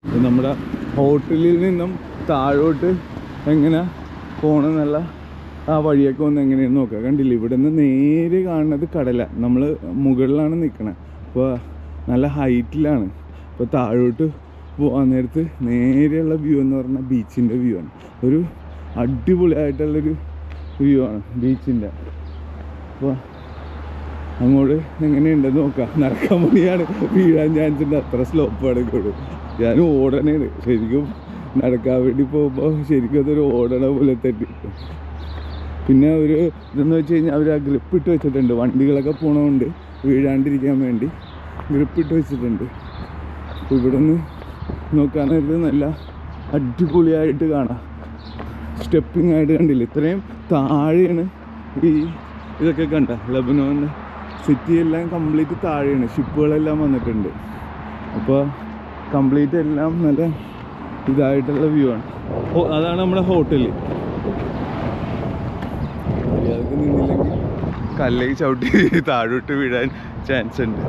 നമ്മുടെ ഹോട്ടലിൽ നിന്നും താഴോട്ട് എങ്ങനെ പോകണമെന്നുള്ള ആ വഴിയൊക്കെ ഒന്ന് എങ്ങനെയാണെന്ന് നോക്കാം. കണ്ടില്ല, ഇവിടെ നിന്ന് നേരെ കാണുന്നത് കടല. നമ്മൾ മുകളിലാണ് നിൽക്കണത്, അപ്പോൾ നല്ല ഹൈറ്റിലാണ്. അപ്പോൾ താഴോട്ട് പോകാൻ നേരത്ത് നേരെയുള്ള വ്യൂ എന്ന് പറഞ്ഞാൽ ബീച്ചിൻ്റെ വ്യൂ ആണ്. ഒരു അടിപൊളിയായിട്ടുള്ളൊരു വ്യൂ ആണ് ബീച്ചിൻ്റെ. അപ്പോൾ അങ്ങോട്ട് എങ്ങനെയുണ്ടെന്ന് നോക്കാം. നടക്കാൻ പണിയാണ്, വീഴാൻ ചാൻസ് ഉണ്ട്, അത്ര സ്ലോപ്പാണ് ഇങ്ങോട്ട്. ഞാൻ ഓടണേണ് ശരിക്കും, നടക്കാൻ വേണ്ടി പോകുമ്പോൾ ശരിക്കും അതൊരു ഓടണ പോലെ തന്നെ. പിന്നെ ഒരു ഇതെന്ന് വെച്ച് കഴിഞ്ഞാൽ അവർ ആ ഗ്രിപ്പ് ഇട്ട് വെച്ചിട്ടുണ്ട്, വണ്ടികളൊക്കെ പോണതുകൊണ്ട് വീഴാണ്ടിരിക്കാൻ വേണ്ടി ഗ്രിപ്പ് ഇട്ട് വെച്ചിട്ടുണ്ട്. അപ്പോൾ ഇവിടെ നിന്ന് നോക്കാനായിട്ട് നല്ല അടിപൊളിയായിട്ട് കാണാം. സ്റ്റെപ്പിംഗ് ആയിട്ട് കണ്ടില്ല, ഇത്രയും താഴെയാണ് ഈ ഇതൊക്കെ കണ്ട. ലബനോൻ സിറ്റി എല്ലാം കംപ്ലീറ്റ് താഴെയാണ്, ഷിപ്പുകളെല്ലാം വന്നിട്ടുണ്ട്. അപ്പോൾ കംപ്ലീറ്റ് എല്ലാം നല്ല ഇതായിട്ടുള്ള വ്യൂ ആണ്. അതാണ് നമ്മുടെ ഹോട്ടൽ. മര്യാദക്ക് നിന്നില്ലെങ്കിൽ കല്ലേക്ക് ചവിട്ടി താഴോട്ട് വീഴാൻ ചാൻസ് ഉണ്ട്.